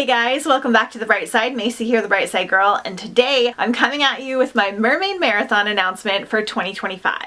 Hey guys, welcome back to The Bright Side. Macy here, The Bright Side Girl, and today I'm coming at you with my Mermaid Marathon announcement for 2025.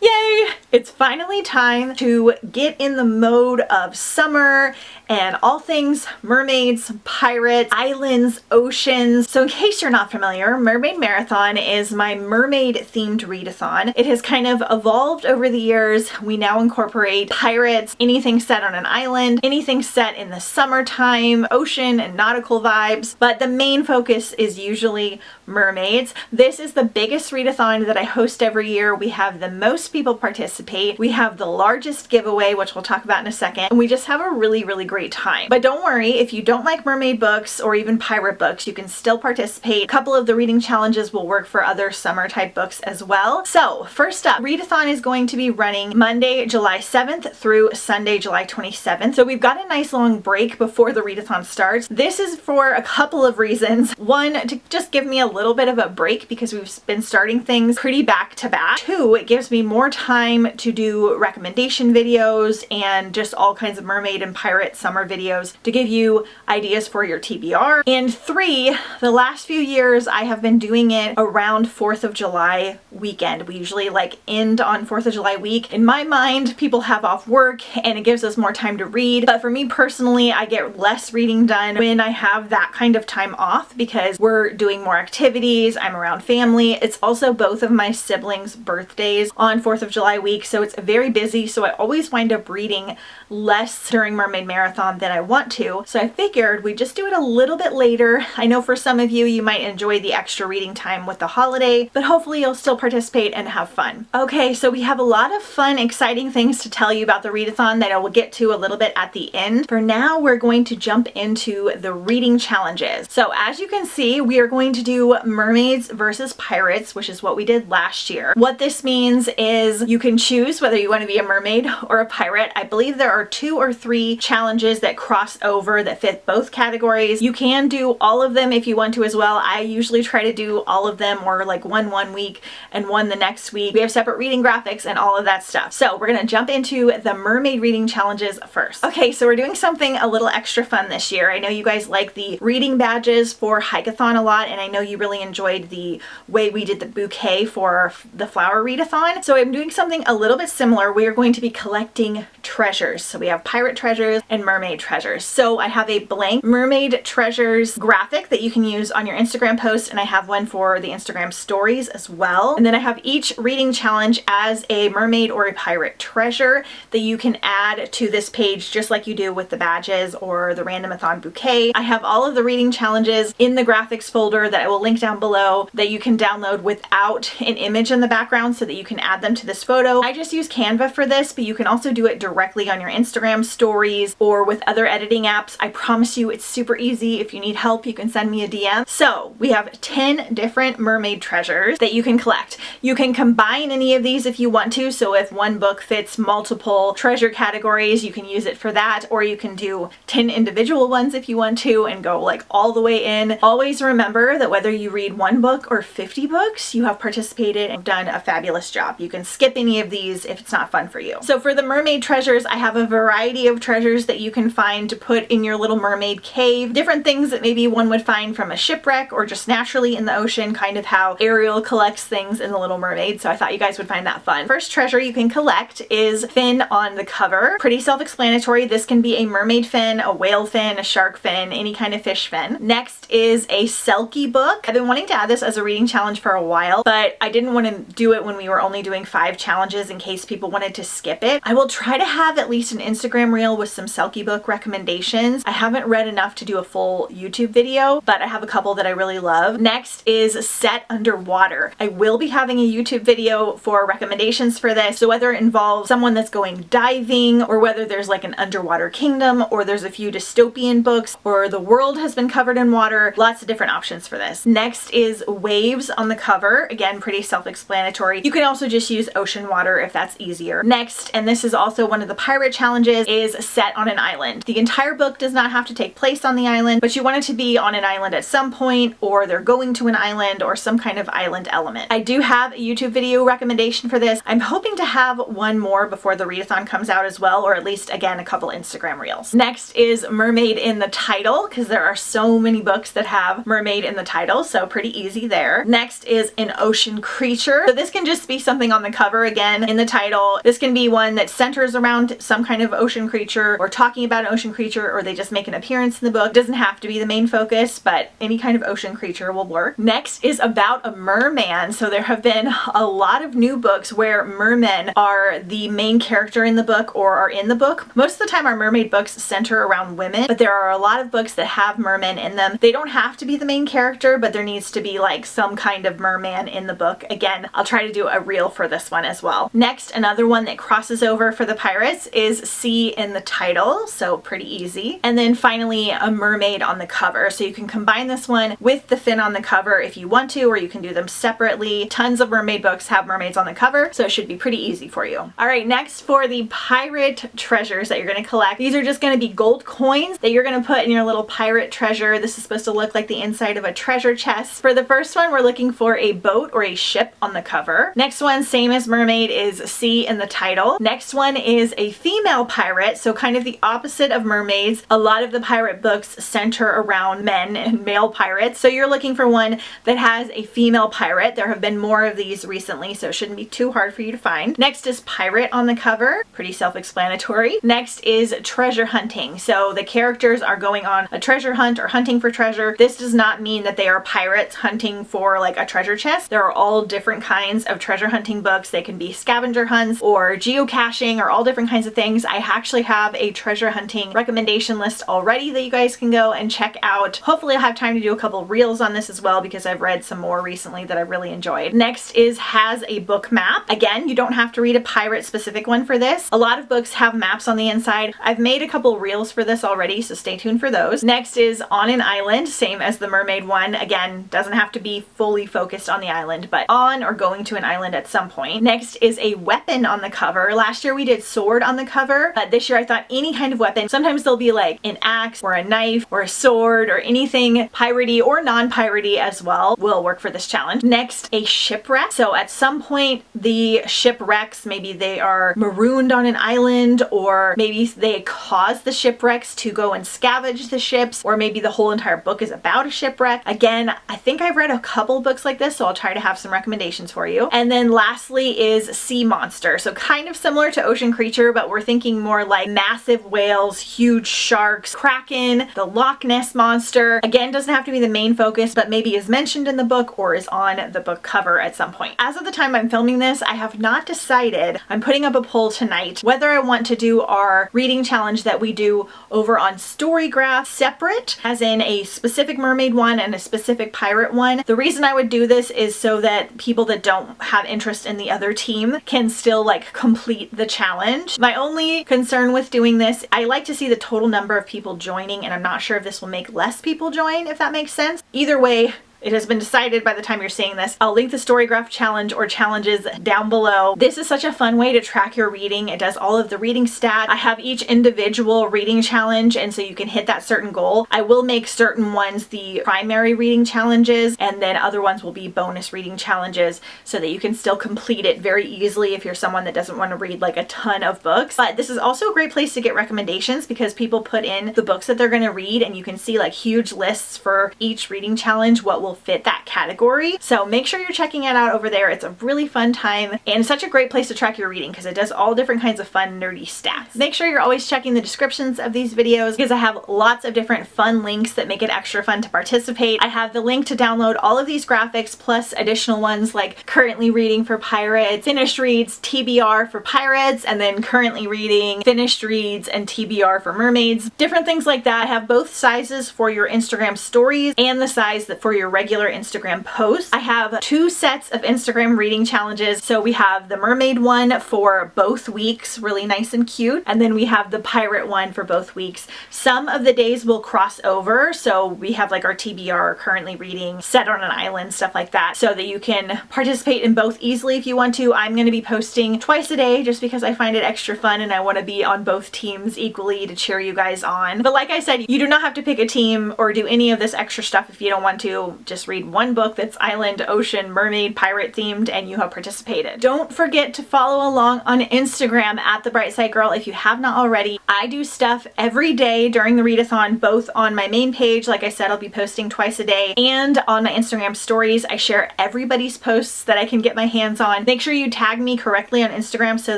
Yay! It's finally time to get in the mode of summer and all things mermaids, pirates, islands, oceans. So in case you're not familiar, Mermaid Marathon is my mermaid themed readathon. It has kind of evolved over the years. We now incorporate pirates, anything set on an island, anything set in the summertime, ocean and nautical vibes, but the main focus is usually mermaids. This is the biggest readathon that I host every year. We have the most people participate. We have the largest giveaway, which we'll talk about in a second, and we just have a really great time. But don't worry, if you don't like mermaid books or even pirate books, you can still participate. A couple of the reading challenges will work for other summer type books as well. So first up, Readathon is going to be running Monday, July 7th through Sunday, July 27th. So we've got a nice long break before the Readathon starts. This is for a couple of reasons. One, to just give me a little bit of a break because we've been starting things pretty back to back. Two, it gives me more time to do recommendation videos and just all kinds of mermaid and pirate summer videos to give you ideas for your TBR. And three, the last few years I have been doing it around 4th of July weekend. We usually end on 4th of July week. In my mind, people have off work and it gives us more time to read. But for me personally, I get less reading done when I have that kind of time off because we're doing more activities, I'm around family. It's also both of my siblings' birthdays on 4th of July week, so it's very busy, so I always wind up reading less during Mermaid Marathon than I want to. So I figured we'd just do it a little bit later. I know for some of you, you might enjoy the extra reading time with the holiday, but hopefully you'll still participate and have fun. Okay, so we have a lot of fun, exciting things to tell you about the readathon that I will get to a little bit at the end. For now, we're going to jump into the reading challenges. So as you can see, we are going to do mermaids versus pirates, which is what we did last year. What this means is you can choose whether you want to be a mermaid or a pirate. I believe there are 2 or 3 challenges that cross over that fit both categories. You can do all of them if you want to as well. I usually try to do all of them, or one week and one the next week. We have separate reading graphics and all of that stuff. So we're gonna jump into the mermaid reading challenges first. Okay, so we're doing something a little extra fun this year. I know you guys like the reading badges for Hike-a-thon a lot, and I know you really enjoyed the way we did the bouquet for the flower readathon. So I'm doing something a little bit similar. We are going to be collecting treasures. So we have pirate treasures and mermaid treasures. So I have a blank mermaid treasures graphic that you can use on your Instagram post, and I have one for the Instagram stories as well. And then I have each reading challenge as a mermaid or a pirate treasure that you can add to this page just like you do with the badges or the Readathon bouquet. I have all of the reading challenges in the graphics folder that I will link down below that you can download without an image in the background so that you can add them to this photo. I just use Canva for this, but you can also do it directly on your Instagram stories or with other editing apps. I promise you it's super easy. If you need help, you can send me a DM. So we have 10 different mermaid treasures that you can collect. You can combine any of these if you want to. So if one book fits multiple treasure categories, you can use it for that, or you can do 10 individual ones if you want to and go all the way in. Always remember that whether you read 1 book or 50 books, you have participated and done a fabulous job. You can skip any of these if it's not fun for you. So for the mermaid treasures, I have a variety of treasures that you can find to put in your little mermaid cave. Different things that maybe one would find from a shipwreck or just naturally in the ocean, kind of how Ariel collects things in The Little Mermaid. So I thought you guys would find that fun. First treasure you can collect is fin on the cover. Pretty self-explanatory. This can be a mermaid fin, a whale fin, a shark fin, any kind of fish fin. Next is a Selkie book. I've been wanting to add this as a reading challenge for a while, but I didn't want to do it when we were only doing 5 challenges in case people wanted to skip it. I will try to have at least an Instagram reel with some Selkie book recommendations. I haven't read enough to do a full YouTube video, but I have a couple that I really love. Next is Set Underwater. I will be having a YouTube video for recommendations for this. So whether it involves someone that's going diving, or whether there's an underwater kingdom, or there's a few dystopian books, or the world has been covered in water, lots of different options for this. Next Next is waves on the cover. Again, pretty self-explanatory. You can also just use ocean water if that's easier. Next, and this is also one of the pirate challenges, is set on an island. The entire book does not have to take place on the island, but you want it to be on an island at some point, or they're going to an island, or some kind of island element. I do have a YouTube video recommendation for this. I'm hoping to have one more before the readathon comes out as well, or at least, again, a couple Instagram reels. Next is mermaid in the title, because there are so many books that have mermaid in the title, so pretty easy there. Next is an ocean creature. So this can just be something on the cover, again, in the title. This can be one that centers around some kind of ocean creature, or talking about an ocean creature, or they just make an appearance in the book. It doesn't have to be the main focus, but any kind of ocean creature will work. Next is about a merman. So there have been a lot of new books where mermen are the main character in the book or are in the book. Most of the time our mermaid books center around women, but there are a lot of books that have mermen in them. They don't have to be the main character, but there needs to be like some kind of merman in the book. Again, I'll try to do a reel for this one as well. Next, another one that crosses over for the pirates is sea in the title, so pretty easy. And then finally, a mermaid on the cover. So you can combine this one with the fin on the cover if you want to, or you can do them separately. Tons of mermaid books have mermaids on the cover, so it should be pretty easy for you. All right, next for the pirate treasures that you're going to collect. These are just going to be gold coins that you're going to put in your little pirate treasure. This is supposed to look like the inside of a treasure chest. For the first one, we're looking for a boat or a ship on the cover. Next one, same as mermaid, is sea in the title. Next one is a female pirate, so kind of the opposite of mermaids. A lot of the pirate books center around men and male pirates, so you're looking for one that has a female pirate. There have been more of these recently, so it shouldn't be too hard for you to find. Next is pirate on the cover. Pretty self-explanatory. Next is treasure hunting. So the characters are going on a treasure hunt or hunting for treasure. This does not mean that they are pirates hunting for like a treasure chest. There are all different kinds of treasure hunting books. They can be scavenger hunts or geocaching or all different kinds of things. I actually have a treasure hunting recommendation list already that you guys can go and check out. Hopefully I'll have time to do a couple reels on this as well, because I've read some more recently that I really enjoyed. Next is has a book map. Again, you don't have to read a pirate specific one for this. A lot of books have maps on the inside. I've made a couple reels for this already, so stay tuned for those. Next is on an island, same as the mermaid one. Again, doesn't have to be fully focused on the island, but on or going to an island at some point. Next is a weapon on the cover. Last year we did sword on the cover. This year I thought any kind of weapon. Sometimes they'll be like an axe or a knife or a sword or anything piratey or non-piratey as well will work for this challenge. Next, a shipwreck. So at some point the shipwrecks, maybe they are marooned on an island, or maybe they cause the shipwrecks to go and scavenge the ships, or maybe the whole entire book is about a shipwreck. Again, I think I've read a couple books like this, so I'll try to have some recommendations for you. And then lastly is sea monster. So kind of similar to ocean creature, but we're thinking more like massive whales, huge sharks, kraken, the Loch Ness monster. Again, doesn't have to be the main focus, but maybe is mentioned in the book or is on the book cover at some point. As of the time I'm filming this, I have not decided. I'm putting up a poll tonight whether I want to do our reading challenge that we do over on Storygraph separate, as in a specific mermaid one and a specific pirate one. The reason I would do this is so that people that don't have interest in the other team can still like complete the challenge. My only concern with doing this, I like to see the total number of people joining, and I'm not sure if this will make less people join, if that makes sense. Either way, it has been decided by the time you're seeing this. I'll link the Storygraph challenge or challenges down below. This is such a fun way to track your reading. It does all of the reading stats. I have each individual reading challenge, and so you can hit that certain goal. I will make certain ones the primary reading challenges, and then other ones will be bonus reading challenges, so that you can still complete it very easily if you're someone that doesn't want to read like a ton of books. But this is also a great place to get recommendations, because people put in the books that they're going to read, and you can see like huge lists for each reading challenge, what will fit that category. So make sure you're checking it out over there. It's a really fun time and such a great place to track your reading, because it does all different kinds of fun nerdy stats. Make sure you're always checking the descriptions of these videos, because I have lots of different fun links that make it extra fun to participate. I have the link to download all of these graphics plus additional ones like currently reading for pirates, finished reads, TBR for pirates, and then currently reading, finished reads, and TBR for mermaids. Different things like that. I have both sizes for your Instagram stories and the size that for your regular Instagram posts. I have 2 sets of Instagram reading challenges. So we have the mermaid one for both weeks, really nice and cute. And then we have the pirate one for both weeks. Some of the days will cross over. So we have like our TBR, currently reading, set on an island, stuff like that, so that you can participate in both easily if you want to. I'm going to be posting twice a day just because I find it extra fun and I want to be on both teams equally to cheer you guys on. But like I said, you do not have to pick a team or do any of this extra stuff if you don't want to. Just read one book that's island, ocean, mermaid, pirate themed and you have participated. Don't forget to follow along on Instagram at The Bright Side Girl if you have not already. I do stuff every day during the readathon, both on my main page, like I said, I'll be posting twice a day, and on my Instagram stories. I share everybody's posts that I can get my hands on. Make sure you tag me correctly on Instagram so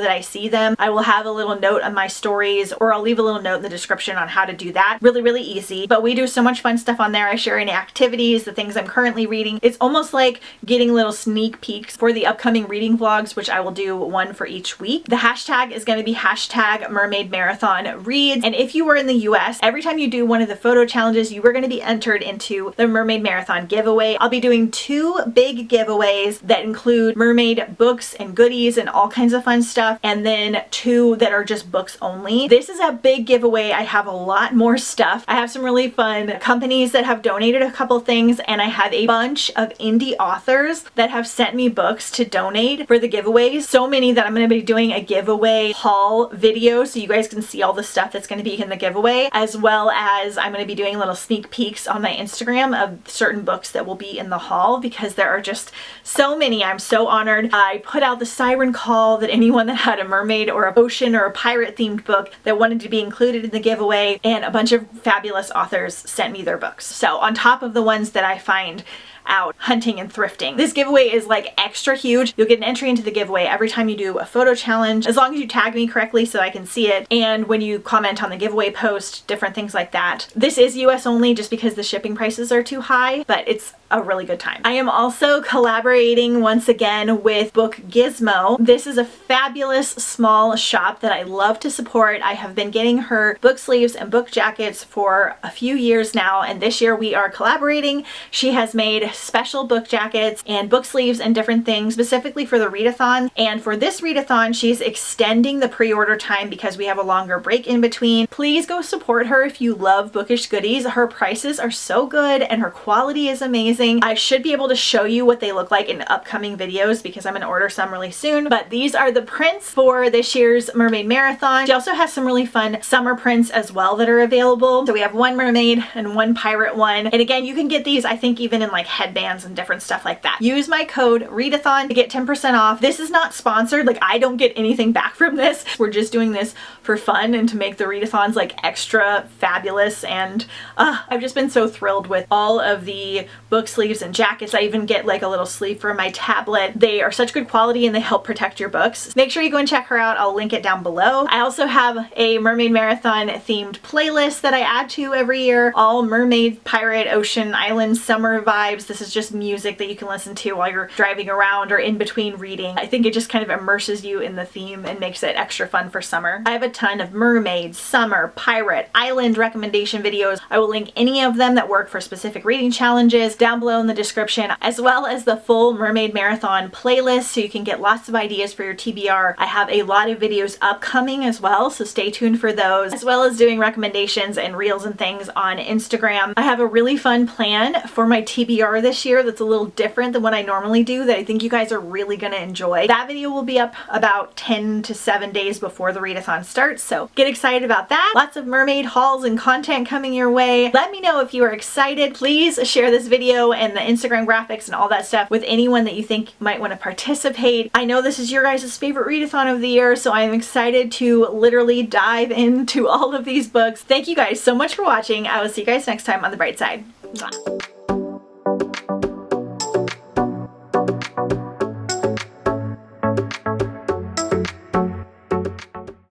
that I see them. I will have a little note on my stories, or I'll leave a little note in the description on how to do that. Really, really easy. But we do so much fun stuff on there. I share any activities, the things I'm currently reading. It's almost like getting little sneak peeks for the upcoming reading vlogs, which I will do one for each week. The hashtag is going to be hashtag Mermaid Marathon Reads. And if you were in the US, every time you do one of the photo challenges, you are going to be entered into the Mermaid Marathon giveaway. I'll be doing 2 big giveaways that include mermaid books and goodies and all kinds of fun stuff, and then 2 that are just books only. This is a big giveaway. I have a lot more stuff. I have some really fun companies that have donated a couple things, and I have a bunch of indie authors that have sent me books to donate for the giveaways. So many that I'm going to be doing a giveaway haul video so you guys can see all the stuff that's going to be in the giveaway, as well as I'm going to be doing little sneak peeks on my Instagram of certain books that will be in the haul, because there are just so many. I'm so honored. I put out the siren call that anyone that had a mermaid or an ocean or a pirate themed book that wanted to be included in the giveaway, and a bunch of fabulous authors sent me their books. So on top of the ones that I find out hunting and thrifting, this giveaway is like extra huge. You'll get an entry into the giveaway every time you do a photo challenge, as long as you tag me correctly so I can see it, and when you comment on the giveaway post, different things like that. This is US only just because the shipping prices are too high, but it's a really good time. I am also collaborating once again with BOOKGIZMO. This is a fabulous small shop that I love to support. I have been getting her book sleeves and book jackets for a few years now, and this year we are collaborating. She has made special book jackets and book sleeves and different things specifically for the readathon, and for this readathon she's extending the pre-order time because we have a longer break in between. Please go support her if you love bookish goodies. Her prices are so good and her quality is amazing. I should be able to show you what they look like in upcoming videos because I'm going to order some really soon, but these are the prints for this year's Mermaid Marathon. She also has some really fun summer prints as well that are available. So we have 1 mermaid and 1 pirate one, and again you can get these I think even in like headbands and different stuff like that. Use my code Readathon to get 10% off. This is not sponsored, like I don't get anything back from this. We're just doing this for fun and to make the readathons like extra fabulous, and I've just been so thrilled with all of the book sleeves and jackets. I even get like a little sleeve for my tablet. They are such good quality and they help protect your books. Make sure you go and check her out. I'll link it down below. I also have a Mermaid Marathon themed playlist that I add to every year. All mermaid, pirate, ocean, island, summer vibes. This is just music that you can listen to while you're driving around or in between reading. I think it just kind of immerses you in the theme and makes it extra fun for summer. I have a ton of mermaid, summer, pirate, island recommendation videos. I will link any of them that work for specific reading challenges down below in the description, as well as the full Mermaid Marathon playlist so you can get lots of ideas for your TBR. I have a lot of videos upcoming as well, so stay tuned for those, as well as doing recommendations and reels and things on Instagram. I have a really fun plan for my TBR this year that's a little different than what I normally do that I think you guys are really gonna enjoy. That video will be up about 10 to 7 days before the readathon starts, so get excited about that. Lots of mermaid hauls and content coming your way. Let me know if you are excited. Please share this video and the Instagram graphics and all that stuff with anyone that you think might want to participate. I know this is your guys' favorite readathon of the year, so I'm excited to literally dive into all of these books. Thank you guys so much for watching. I will see you guys next time on The Bright Side. Mwah.